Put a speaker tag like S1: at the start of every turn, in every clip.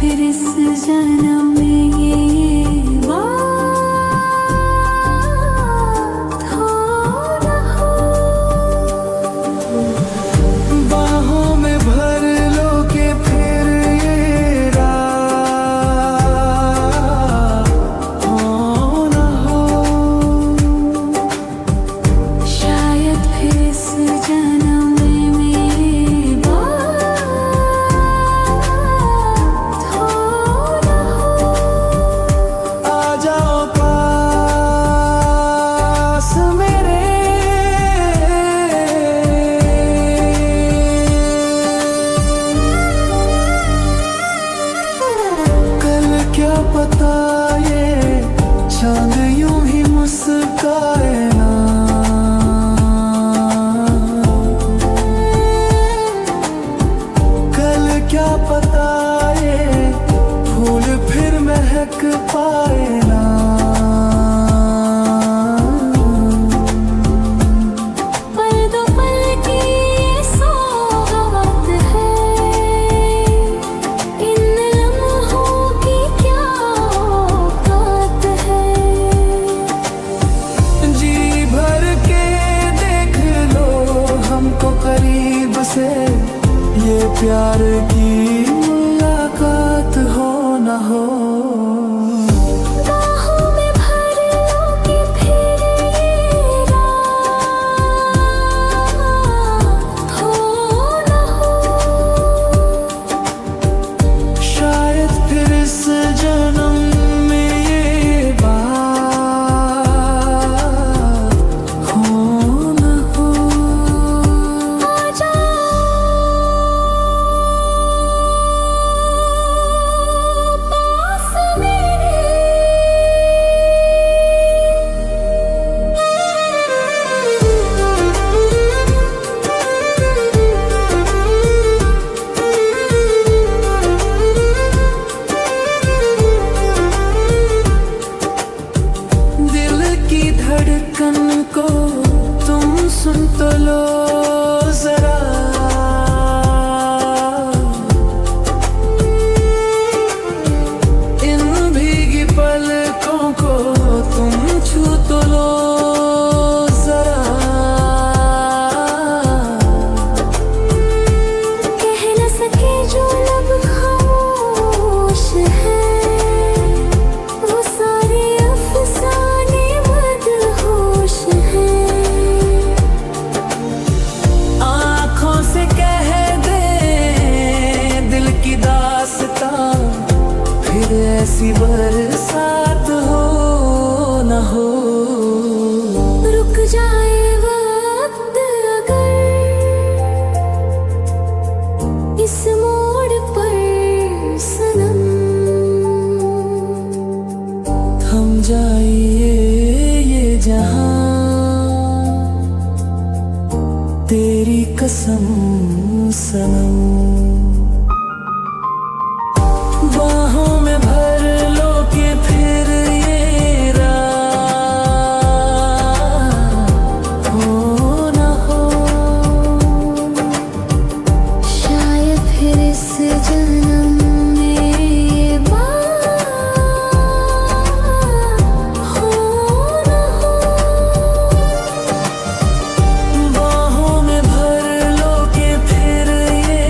S1: फिर इस जन्म में ये बात हो न हो।
S2: बाहों में भर लो के फिर ये रात हो न हो।
S1: शायद फिर इस जन्म में ये बात हो न हो।
S2: आ जाओ पास मेरे, कल क्या पता ये चांद यूं ही मुस्काए ना। कल क्या पता ये फूल फिर महक पाए ना।
S1: पल दो पल की ये सौगात है, इन लम्हों की क्या औकात है।
S2: जी भर के देख लो हमको करीब से, ये प्यार की मुलाकात हो न हो।
S1: बाहों में भर लो कि फिर ये रात हो न हो।
S2: शायद फिर इस जन्म में ये बात हो न हो।
S1: आ जाओ पास
S2: दिल की धड़कन को तुम सुन तो लो जरा। इन भीगी पलकों को तुम छू तो लो जरा।
S1: कह न सके जो लब खामोश है, वो सारे अफसाने मदहोश हैं।
S2: आँखों से कह दे दिल की दास्तां, फिर ऐसी बरसात हो न हो।
S1: रुक जाए वक्त अगर इस मोड़ पर सनम,
S2: थम जाइए ये जहां, तेरी कसम सनम। बाहों में भर लो के फिर ये रात हो न हो।
S1: शायद फिर इस जन्म में ये बात हो न हो।
S2: बाहों में भर लो के फिर ये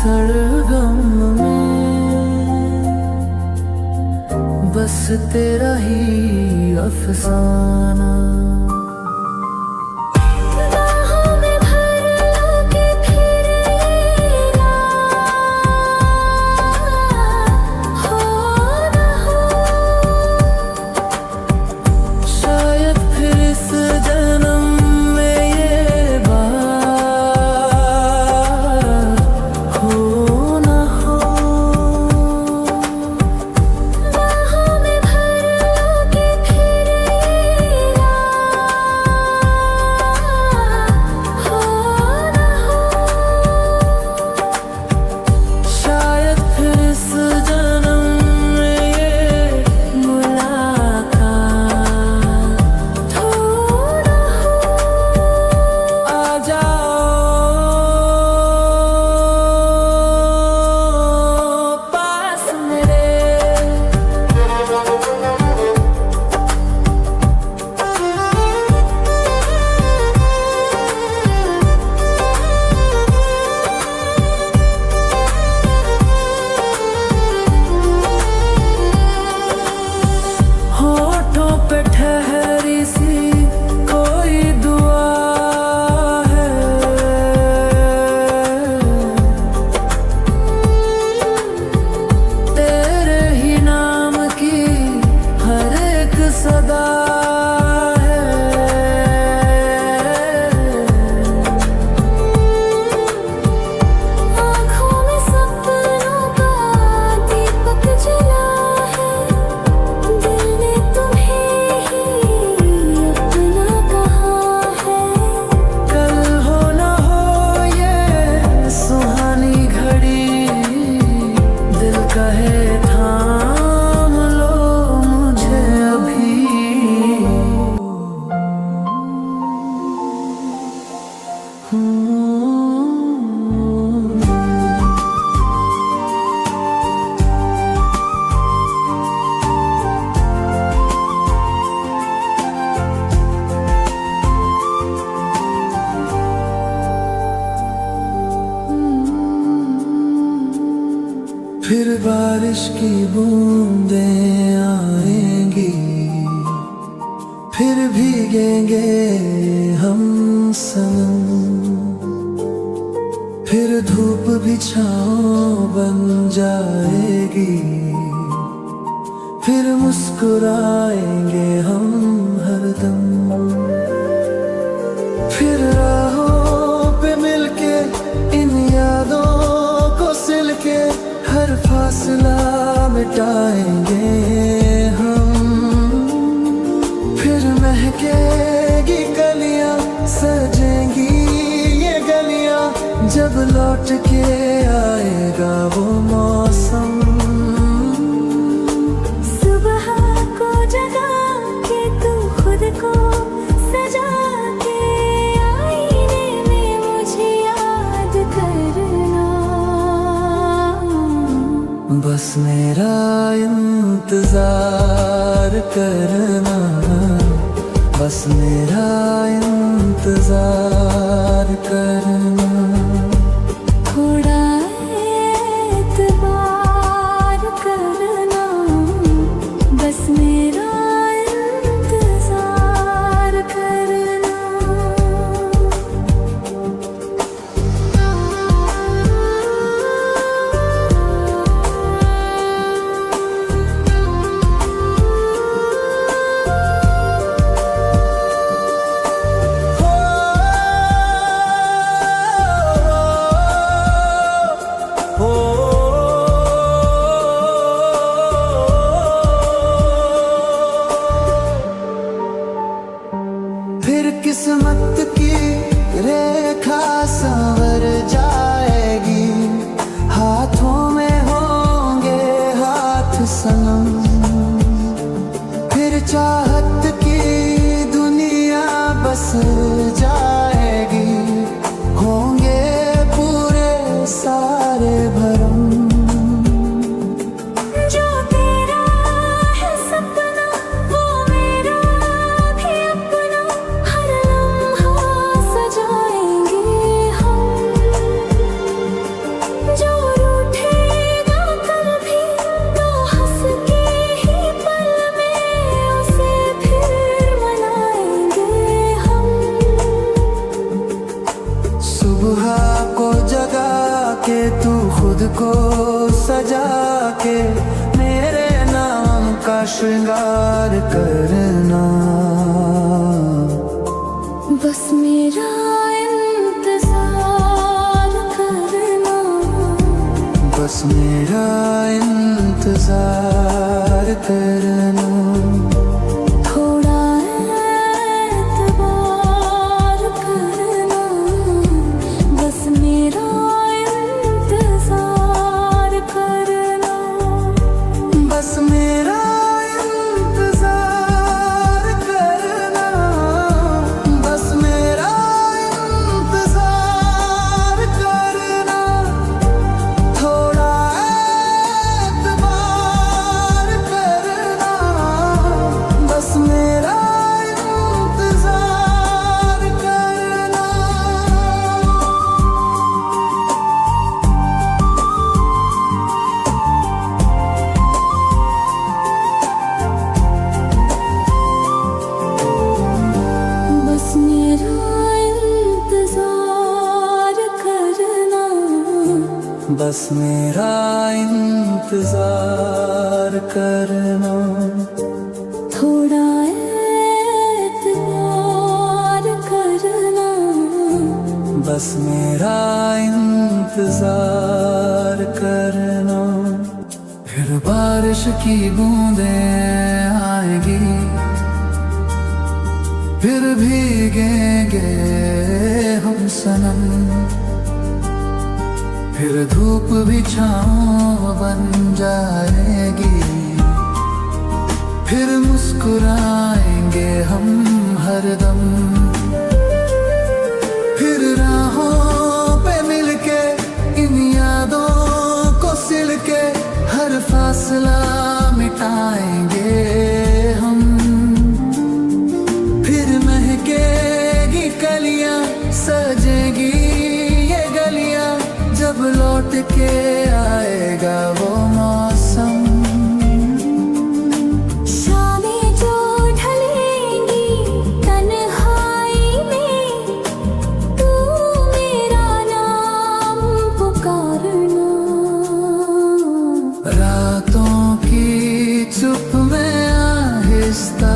S2: सरगम में बस तेरा ही अफसाना।
S1: बाहों में भर के फिर ये रात हो न हो,
S2: शायद फिर इस जन्म में ये बात हो न हो।
S1: बाहों में भर के फिर ये रात हो न हो,
S2: शायद फिर इस जन्म में ये मुलाकात
S1: हो न हो।
S2: आ जाओ पास मेरे, होठों पे ठहरी सी कोई दुआ है, तेरे ही नाम की हर एक सदा है।
S1: आँखों में सपनों का दीपक जला है, दिल ने तुम्हें ही अपना कहा है।
S2: कल हो न हो ये सुहानी घड़ी, दिल कहे थाम लो मुझे अभी। फिर बारिश की बूंदें आएंगी, फिर भीगेंगे हम सनम, फिर धूप भी छाँव बन जाएगी, फिर मुस्कुराएंगे हम हरदम। फिर राहों पे मिलके इन यादों को सिलके हर फासला मिटाएंगे हम। फिर महकेगी कलियां, सजेंगी ये गलियां, जब लौट के आएगा वो मौसम।
S1: सुबह को जगा के तू खुद को सजा के आईने में मुझे याद करना।
S2: बस मेरा इंतजार करना, बस मेरा इंतजार करना।
S1: थोड़ा एतबार करना, बस मेरा इंतजार करना।
S2: फिर किस्मत की रेखा संवर जाएगी, हाथों में होंगे हाथ सनम। फिर चाहत की दुनिया बस जाएगी, होंगे पूरे सारे भरम।
S1: जो तेरा है सपना वो मेरा भी अपना, हर लम्हा सजाएंगे हम।
S2: श्रृंगार करना।
S1: बस मेरा इंतजार करना,
S2: बस मेरा इंतजार करना।
S1: थोड़ा एतबार करना, बस मेरा इंतजार करना।
S2: बस मेरा इंतजार करना, बस मेरा इंतजार करना। थोड़ा एतबार करना, बस मेरा इंतजार करना।
S1: बस मेरा इंतजार करना,
S2: बस मेरा इंतजार करना।
S1: थोड़ा एतबार करना,
S2: बस मेरा इंतजार करना। फिर बारिश की बूंदें आएगी, फिर भीगेंगे हम सनम। फिर धूप भी छाँव बन जाएगी, फिर मुस्कुराएंगे हम हरदम। फिर राहों पे मिलके इन यादों को सिलके हर फासला मिटाएंगे हम। फिर महकेगी कलियां, सजेगी ये गलियां, जब लौट के आएगा वो मौसम।
S1: शामें जो ढलेंगी तन्हाई में, तू मेरा नाम पुकारना।
S2: रातों की चुप में आहिस्ता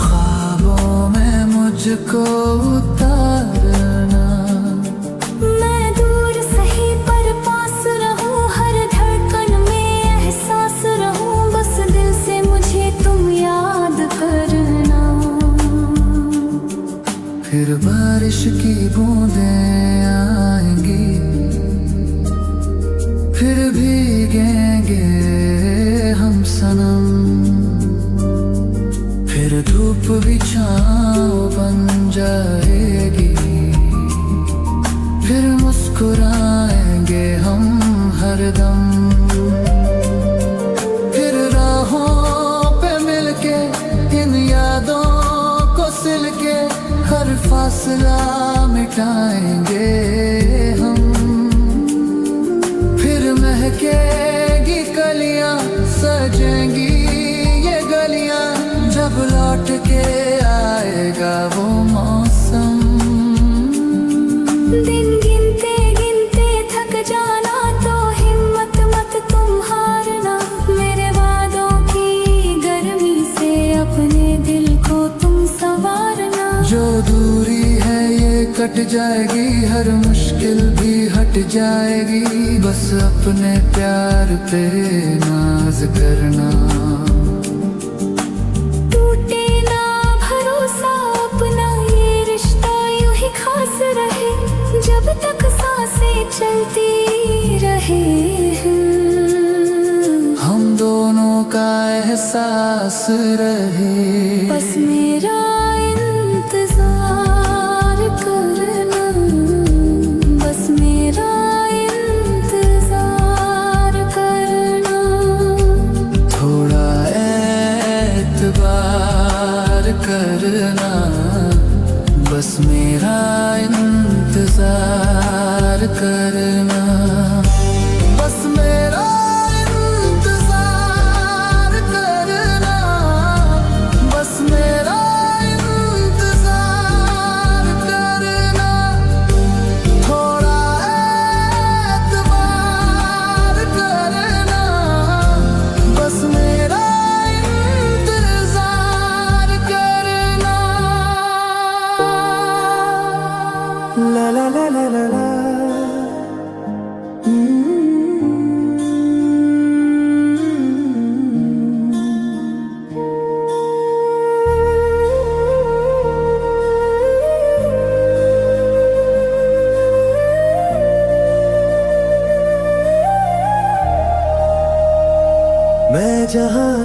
S2: ख्वाबों में मुझको उतारना।
S1: मैं दूर सही पर पास रहूं, हर धड़कन में एहसास रहूं, बस दिल से मुझे तुम याद करना।
S2: फिर बारिश की बूंदें आएंगी, फिर भीगेंगे हम सनम। फिर धूप भी छाँव बन जाएगी, फिर मुस्कुराएंगे हम हरदम। फिर राहों पे मिलके इन यादों को सिलके हर फासला मिटाएंगे हम। फिर महकेगी कलियां, सजेंगी ये गलियां, जब लौट के आएगा वो मौसम।
S1: दिन गिनते गिनते थक जाना, तो हिम्मत मत तुम हारना। मेरे वादों की गर्मी से अपने दिल को तुम संवारना।
S2: जो दूरी है ये कट जाएगी, हर मुश्किल भी हट जाएगी, बस अपने प्यार पे नाज करना।
S1: टूटे ना भरोसा अपना, ये रिश्ता यूं ही खास रहे, जब तक सांसें चलती रहे।
S2: हम दोनों का एहसास रहे।
S1: बस मेरा इंतजार करना, बस मेरा इंतजार करना।
S2: थोड़ा एतबार करना, बस मेरा इंतजार करना। बस मेरा इंतजार करना, बस मेरा इंतजार करना। थोड़ा एतबार करना, बस मेरा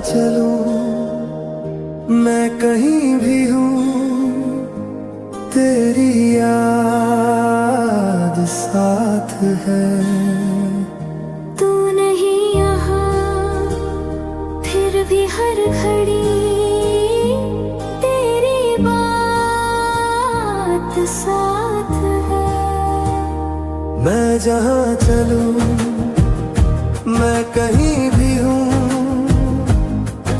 S2: चलूं मैं कहीं भी हूँ, तेरी याद साथ है।
S1: तू नहीं यहाँ फिर भी हर घड़ी तेरी बात साथ है।
S2: मैं जहाँ चलूं मैं कहीं भी हूँ,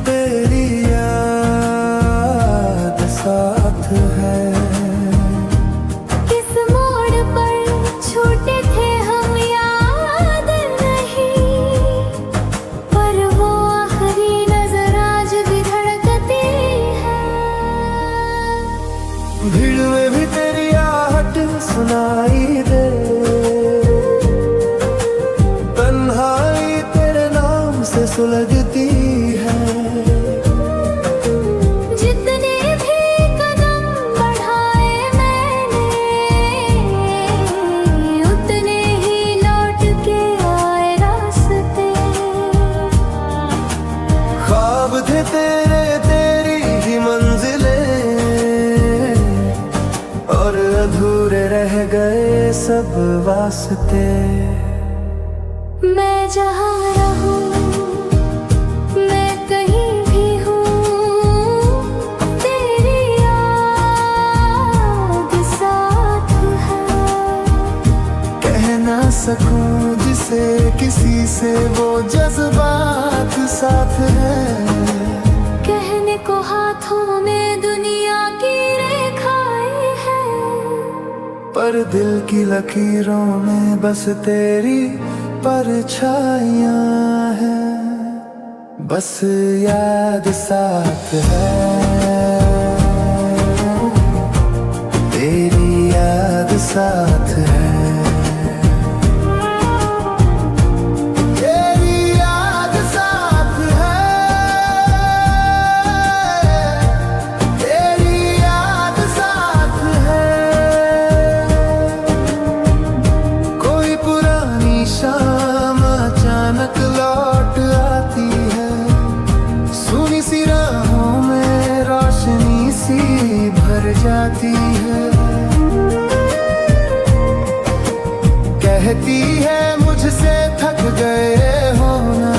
S2: तेरी याद साथ है।
S1: किस मोड़ पर छूटे थे हम याद नहीं, पर वो आखिरी नजर आज भी धड़कती है।
S2: भीड़ में भी तेरी आहट सुनाई दे, तन्हाई तेरे नाम से सुलगती है।
S1: जितने भी कदम बढ़ाए मैंने, उतने ही लौट के आए रास्ते।
S2: ख्वाब थे तेरे तेरी ही मंजिलें, और अधूरे रह गए सब वास्ते।
S1: मैं जहाँ रहूं मैं कहीं भी हूँ, तेरी याद साथ है।
S2: कह ना सकूं जिसे किसी से वो जज्बात साथ है।
S1: कहने को हाथों में दुनिया की रेखाएं हैं,
S2: पर दिल की लकीरों में बस तेरी परछाइयां हैं। बस याद साथ है, तेरी याद साथ है। तेरी याद साथ है, तेरी याद साथ है। कोई पुरानी शाम अचानक लौट आती है, सुनी सी राहों में रोशनी सी भर जाती है। कहती है मुझसे थक गए हो ना,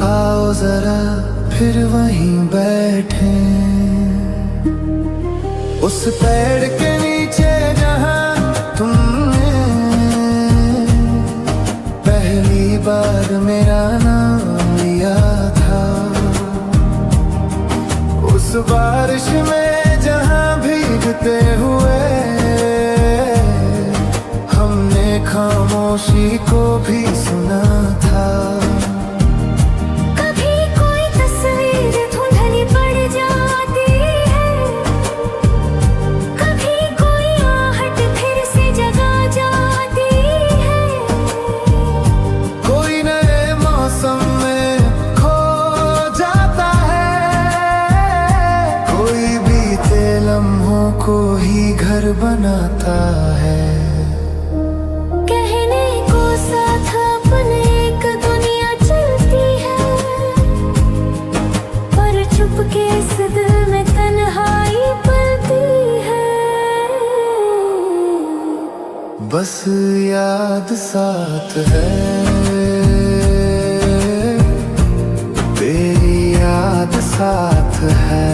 S2: आओ जरा फिर वहीं बैठे, उस पेड़ के नीचे जहाँ तुमने पहली बार मेरा नाम लिया था। उस बारिश में जहाँ भीगते हुए हमने खामोशी को भी सुना था।
S1: कभी कोई तस्वीर धुंधली पड़ जाती है, कभी कोई आहट फिर से जगा जाती है।
S2: कोई नए मौसम में खो जाता है, कोई बीते लम्हों को ही घर बनाता है।
S1: कहने को साथ अपने एक दुनिया चलती है, पर चुपके इस दिल में तन्हाई पलती है।
S2: बस याद साथ है, तेरी याद साथ है।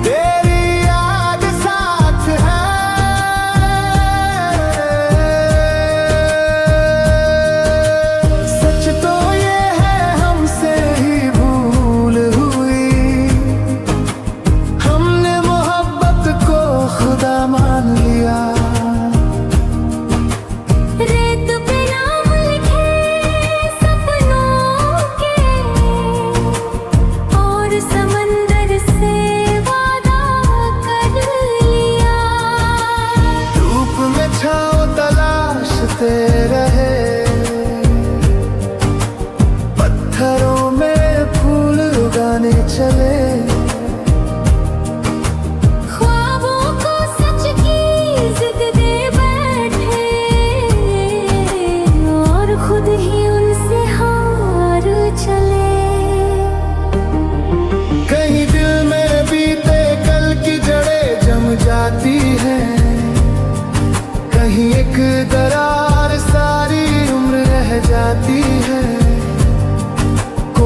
S2: तेरी याद साथ है, सच तो ये है हमसे ही भूल हुई, हमने मोहब्बत को खुदा मान लिया।
S1: रेत पे नाम लिखे सपनों के,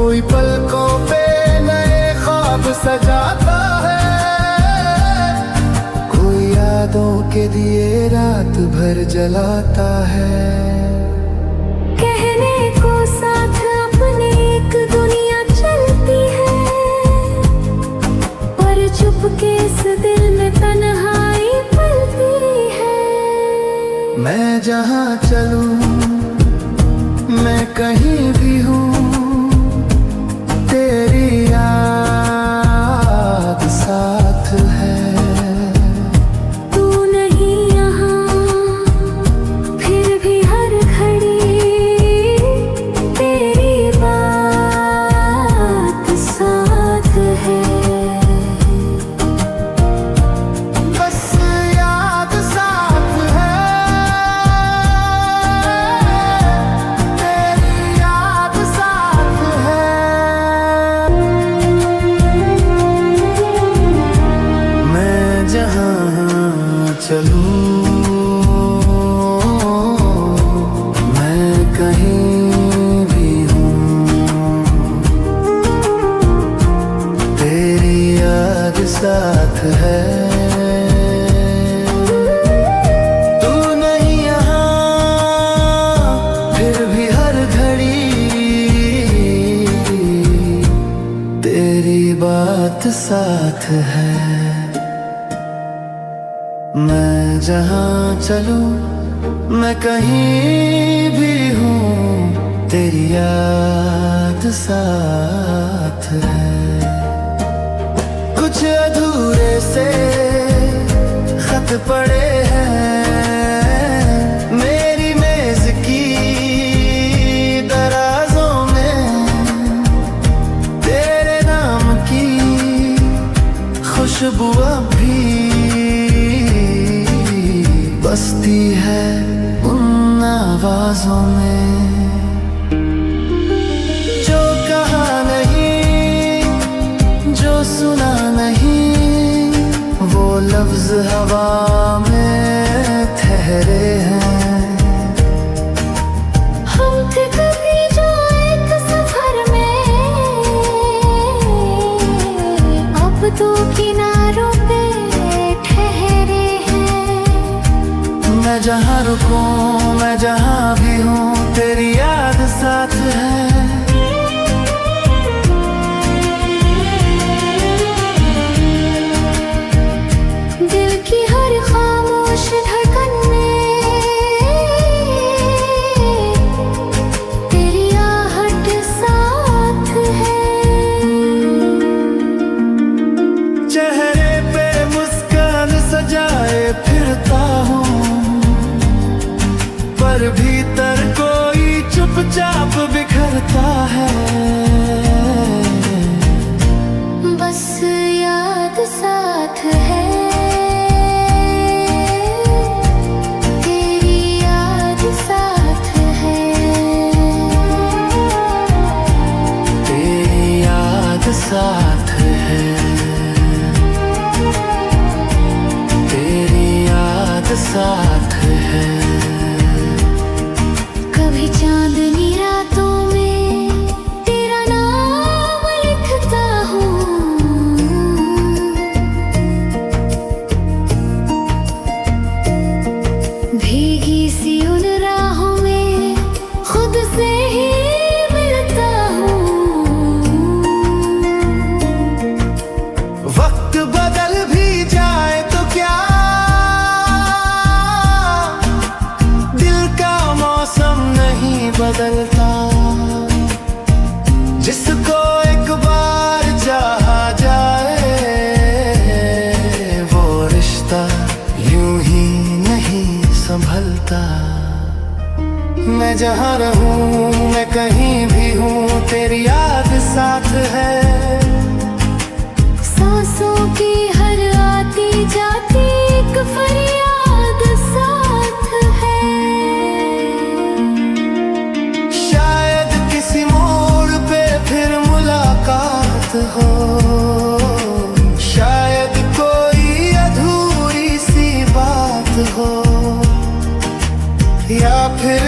S2: कोई पलकों पे नए ख्वाब सजाता है, कोई यादों के दिए रात भर जलाता है।
S1: कहने को साथ अपने एक दुनिया चलती है, पर चुपके से दिल में तन्हाई पलती है।
S2: मैं जहाँ चलूं, मैं कहीं भी हूँ, तेरी याद साथ है।
S1: तू नहीं यहाँ फिर भी हर घड़ी तेरी बात साथ है।
S2: बस याद साथ है, तेरी याद साथ है। मैं जहाँ चलूं, मैं कहीं भी हूँ, तेरी याद साथ है। तू नहीं यहाँ फिर भी हर घड़ी तेरी बात साथ है। मैं जहाँ चलूं, मैं कहीं भी हूँ, तेरी याद साथ है। कुछ अधूरे से खत पड़े हैं मेरी मेज की दराजों में, तेरे नाम की खुशबू अब भी बसती है उन आवाजों में। जो कहा नहीं, जो सुना नहीं, वो लफ्ज हवा में ठहरे हैं।
S1: हम थे कभी जो एक सफर में, अब तो किनारों पे ठहरे हैं।
S2: मैं जहाँ रुकूं, मैं जहाँ भी हूँ, तेरी याद साथ है।
S1: दिल की हर खामोश धड़कन में तेरी आहट साथ है।
S2: चेहरे पे मुस्कान सजाए फिरता हूँ, पर भीतर कोई चुपचाप बिखरता है।
S1: बस याद साथ है, तेरी याद साथ है।
S2: तेरी याद साथ है, तेरी याद साथ है।
S1: कभी चांदनी रातों में तेरा नाम लिखता हूँ, भीगी सी उन राहों में खुद से ही मिलता हूँ।
S2: वक्त बदल भी जाए तो क्या, दिल का मौसम नहीं बदलता। जिसको एक बार चाहा जाए, वो रिश्ता यूं ही नहीं संभलता। मैं जहाँ रहूं, मैं कहीं भी हूँ, तेरी याद साथ है।
S1: सांसों की हर आती जाती एक फरियाद साथ है।
S2: शायद किसी मोड़ पे फिर मुलाकात हो, शायद कोई अधूरी सी बात हो, या फिर